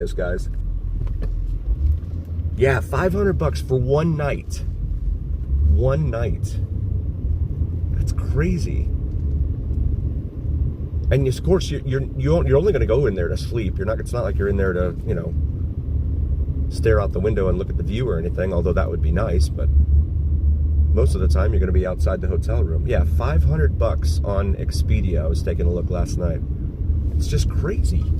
this, guys. Yeah, $500 for one night. One night. That's crazy. And of course, you're only going to go in there to sleep. You're not. It's not like you're in there to, you know, stare out the window and look at the view or anything. Although that would be nice, but most of the time you're going to be outside the hotel room. Yeah, $500 on Expedia. I was taking a look last night. It's just crazy.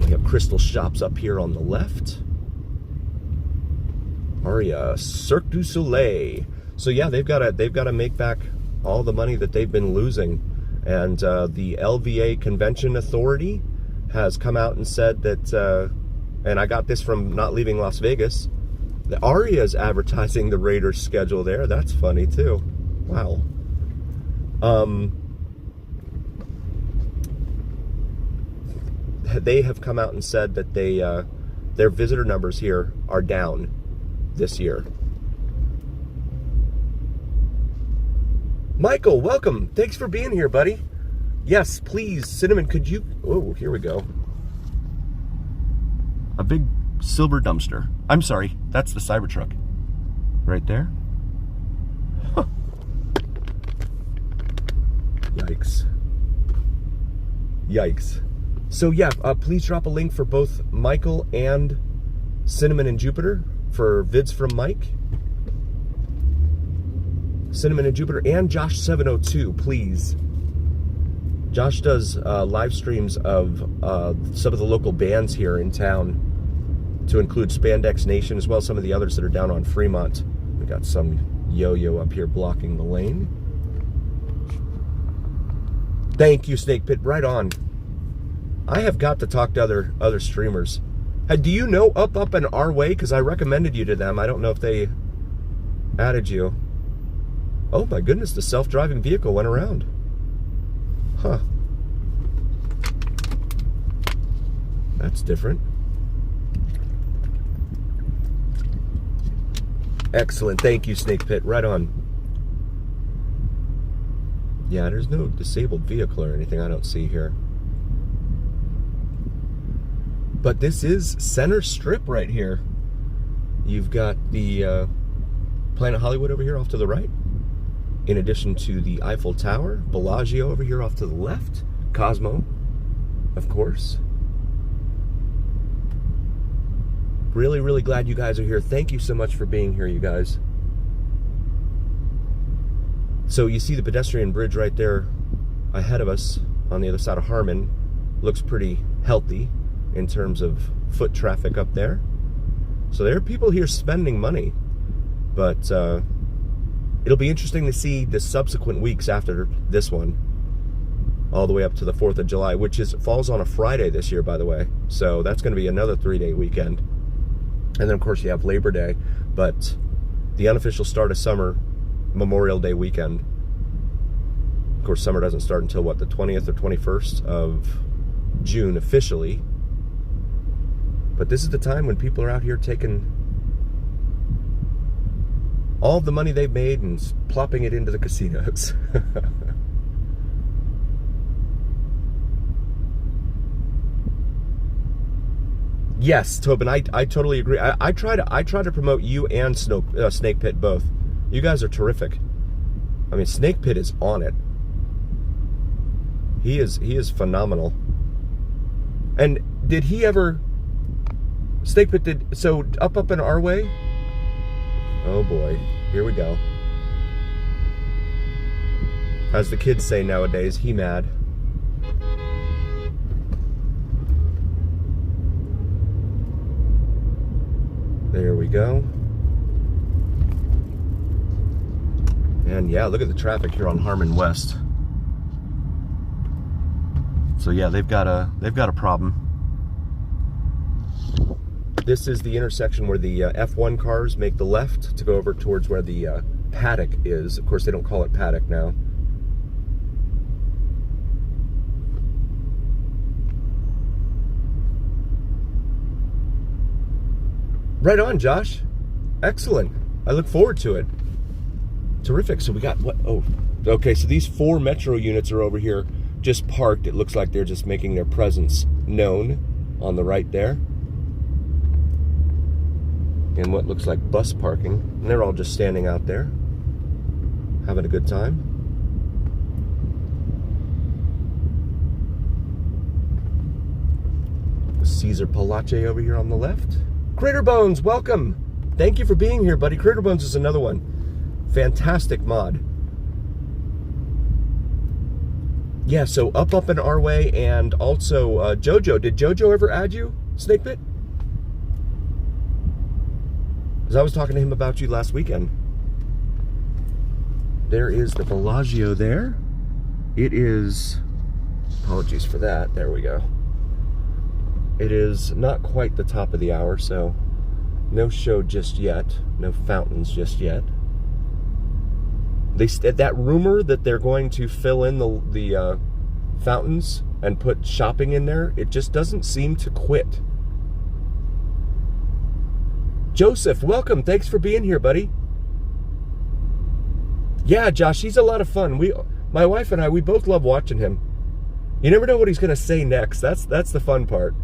We have Crystal Shops up here on the left. Aria, Cirque du Soleil. So yeah, they've got to make back all the money that they've been losing, and the LVA Convention Authority has come out and said that. And I got this from Not Leaving Las Vegas. The Aria is advertising the Raiders schedule there. That's funny too. Wow. They have come out and said that their visitor numbers here are down this year. Michael, welcome. Thanks for being here, buddy. Yes, please, Cinnamon, could you... Oh, here we go. A big silver dumpster. I'm sorry, that's the Cybertruck. Right there. Huh. Yikes. Yikes. So yeah, please drop a link for both Michael and Cinnamon and Jupiter for vids from Mike. Cinnamon and Jupiter and Josh 702, please. Josh does live streams of some of the local bands here in town, to include Spandex Nation, as well as some of the others that are down on Fremont. We got some yo-yo up here blocking the lane. Thank you, Snake Pit. Right on. I have got to talk to other streamers. Do you know Up and Our Way? Because I recommended you to them. I don't know if they added you. Oh my goodness, the self-driving vehicle went around. Huh. That's different. Excellent. Thank you, Snake Pit. Right on. Yeah, there's no disabled vehicle or anything I don't see here. But this is Center Strip right here. You've got the Planet Hollywood over here off to the right. In addition to the Eiffel Tower, Bellagio over here off to the left. Cosmo, of course. Really, really glad you guys are here. Thank you so much for being here, you guys. So you see the pedestrian bridge right there ahead of us on the other side of Harmon. Looks pretty healthy in terms of foot traffic up there. So there are people here spending money. But it'll be interesting to see the subsequent weeks after this one, all the way up to the 4th of July, which falls on a Friday this year, by the way. So that's going to be another 3-day weekend. And then, of course, you have Labor Day, but the unofficial start of summer, Memorial Day weekend. Of course, summer doesn't start until, what, the 20th or 21st of June officially. But this is the time when people are out here taking all of the money they've made and plopping it into the casinos. Yes, Tobin, I totally agree. I try to promote you and Snake Pit both. You guys are terrific. I mean, Snake Pit is on it. He is phenomenal. And did he ever... Snake Pit did... So, Up and Our Way? Oh boy, here we go. As the kids say nowadays, he mad. There we go. And yeah, look at the traffic here on Harmon West. So yeah, they've got a problem. This is the intersection where the F1 cars make the left to go over towards where the paddock is. Of course, they don't call it paddock now. Right on, Josh. Excellent. I look forward to it. Terrific. So we got what? Oh, okay. So these 4 Metro units are over here just parked. It looks like they're just making their presence known on the right there. In what looks like bus parking. And they're all just standing out there, having a good time. Caesar Palace over here on the left. Critter Bones, welcome. Thank you for being here, buddy. Critter Bones is another one. Fantastic mod. Yeah, so up and our way, and also Jojo. Did Jojo ever add you, Snakepit? Because I was talking to him about you last weekend. There is the Bellagio there. It is, apologies for that, there we go. It is not quite the top of the hour, so no show just yet. No fountains just yet. That rumor that they're going to fill in the fountains and put shopping in there, it just doesn't seem to quit. Joseph, welcome. Thanks for being here, buddy. Yeah, Josh, he's a lot of fun. My wife and I, we both love watching him. You never know what he's going to say next. That's the fun part.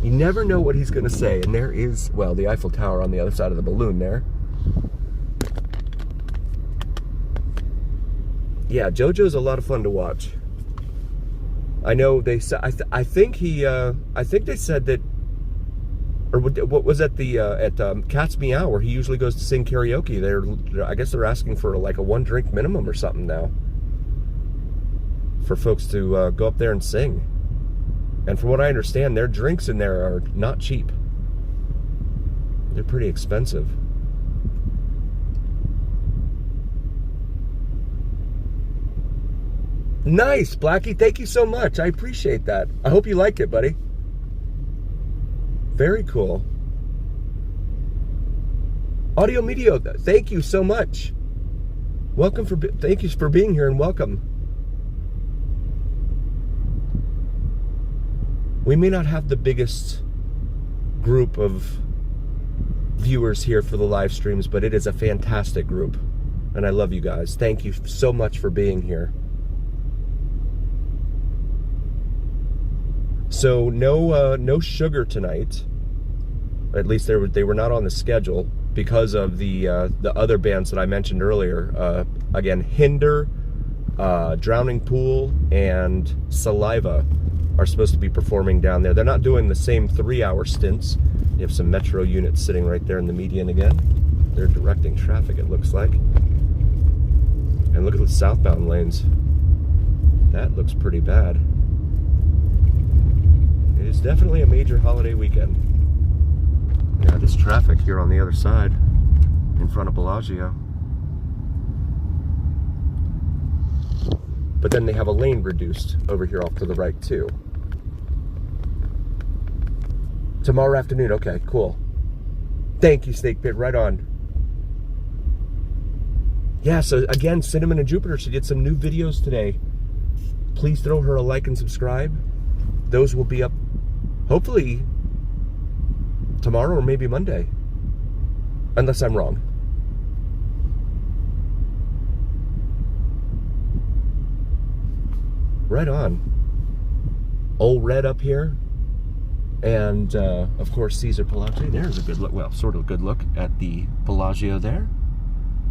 You never know what he's going to say. And there is, well, the Eiffel Tower on the other side of the balloon there. Yeah, JoJo's a lot of fun to watch. I know they said, I think they said that, or what was at Cat's Meow, where he usually goes to sing karaoke. I guess they're asking for like a 1-drink minimum or something now for folks to go up there and sing. And from what I understand, their drinks in there are not cheap. They're pretty expensive. Nice, Blackie. Thank you so much. I appreciate that. I hope you like it, buddy. Very cool. Audio Media, thank you so much. Thank you for being here and welcome. We may not have the biggest group of viewers here for the live streams, but it is a fantastic group. And I love you guys. Thank you so much for being here. So no sugar tonight. At least they were not on the schedule because of the other bands that I mentioned earlier. Again, Hinder, Drowning Pool, and Saliva are supposed to be performing down there. They're not doing the same 3-hour stints. You have some Metro units sitting right there in the median again. They're directing traffic, it looks like. And look at the southbound lanes. That looks pretty bad. It is definitely a major holiday weekend. Yeah, this traffic here on the other side in front of Bellagio. But then they have a lane reduced over here off to the right too. Tomorrow afternoon, okay, cool. Thank you, Snakepit, right on. Yeah, so again, Cinnamon and Jupiter, she did some new videos today. Please throw her a like and subscribe. Those will be up, hopefully, tomorrow or maybe Monday. Unless I'm wrong. Right on. Old Red up here. And, of course, Caesar Palace. There's a good look, well, sort of a good look at the Bellagio there.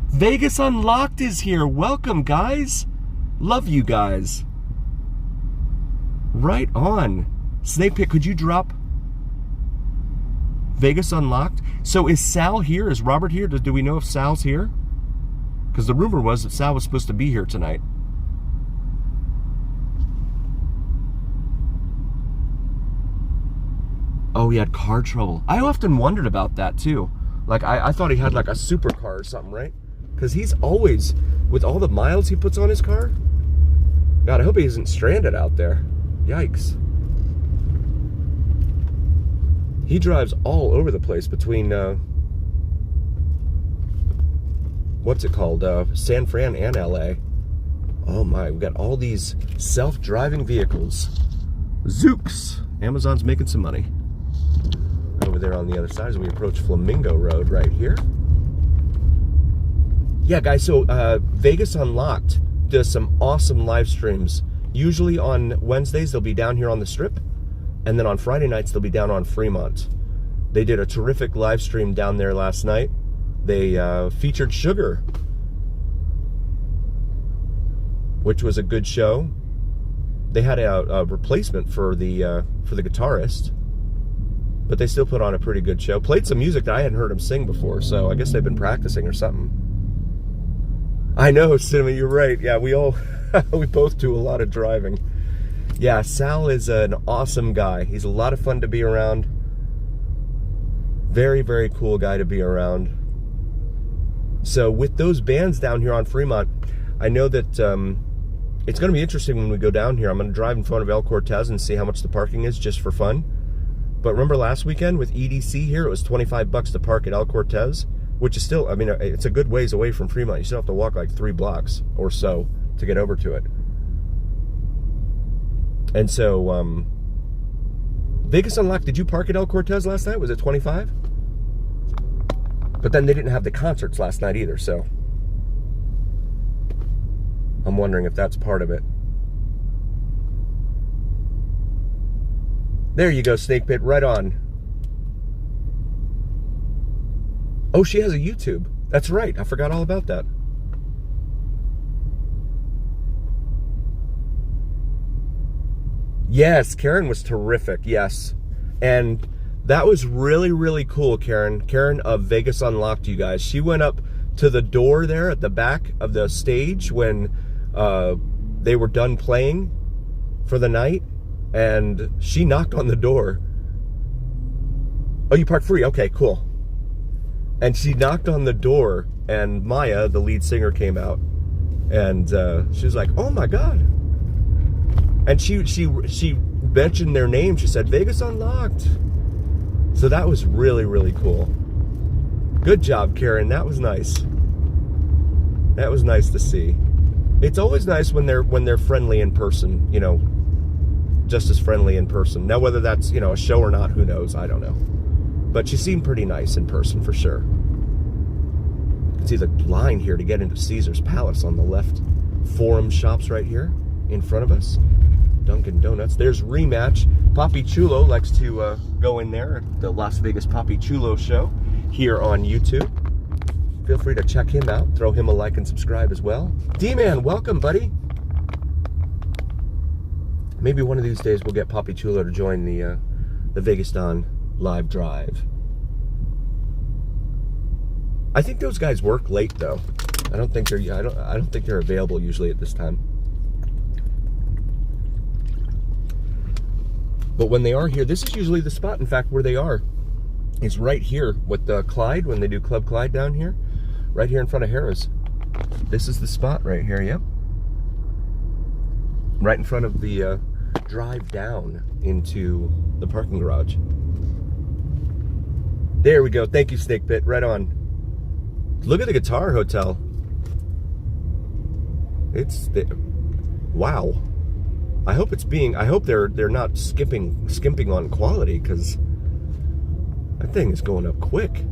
Vegas Unlocked is here. Welcome, guys. Love you guys. Right on. Snakepit, could you drop Vegas Unlocked? So is Sal here? Is Robert here? Do we know if Sal's here? Because the rumor was that Sal was supposed to be here tonight. Oh, he had car trouble. I often wondered about that too. Like, I thought he had like a supercar or something, right? Because he's always, with all the miles he puts on his car, God, I hope he isn't stranded out there. Yikes. He drives all over the place between, what's it called? San Fran and LA. Oh my, we've got all these self-driving vehicles. Zooks. Amazon's making some money. Over there on the other side as we approach Flamingo Road right here. Yeah, guys, so Vegas Unlocked does some awesome live streams. Usually on Wednesdays, they'll be down here on the Strip. And then on Friday nights, they'll be down on Fremont. They did a terrific live stream down there last night. They featured Sugar, which was a good show. They had a replacement for the guitarist, but they still put on a pretty good show. Played some music that I hadn't heard him sing before, so I guess they've been practicing or something. I know, Cinema, you're right. Yeah, we both do a lot of driving. Yeah, Sal is an awesome guy. He's a lot of fun to be around. Very, very cool guy to be around. So with those bands down here on Fremont, I know that it's going to be interesting when we go down here. I'm going to drive in front of El Cortez and see how much the parking is just for fun. But remember last weekend with EDC here, it was $25 to park at El Cortez, which is still, I mean, it's a good ways away from Fremont. You still have to walk like 3 blocks or so to get over to it. And so, Vegas Unlocked, did you park at El Cortez last night? Was it 25? But then they didn't have the concerts last night either, so I'm wondering if that's part of it. There you go, Snake Pit, right on. Oh, she has a YouTube. That's right, I forgot all about that. Yes, Karen was terrific, yes. And that was really, really cool, Karen. Karen of Vegas Unlocked, you guys. She went up to the door there at the back of the stage when they were done playing for the night, and she knocked on the door. Oh, you parked free? Okay, cool. And she knocked on the door, and Maya, the lead singer, came out. And she was like, oh my God. And she mentioned their name. She said, Vegas Unlocked. So that was really, really cool. Good job, Karen. That was nice. That was nice to see. It's always nice when they're friendly in person, you know, just as friendly in person. Now, whether that's, you know, a show or not, who knows? I don't know. But she seemed pretty nice in person for sure. You can see the line here to get into Caesar's Palace on the left. Forum Shops right here in front of us. Dunkin' Donuts. There's Rematch. Papi Chulo likes to go in there at the Las Vegas Papi Chulo show here on YouTube. Feel free to check him out. Throw him a like and subscribe as well. D-Man, welcome, buddy. Maybe one of these days we'll get Papi Chulo to join the Vegas Don live drive. I think those guys work late though. I don't think they're available usually at this time. But when they are here, this is usually the spot, in fact, where they are. It's right here with the Clyde, when they do Club Clyde down here. Right here in front of Harrah's. This is the spot right here, yep. Right in front of the drive down into the parking garage. There we go. Thank you, Snake Pit. Right on. Look at the Guitar Hotel. Wow. I hope they're not skimping on quality, because that thing is going up quick.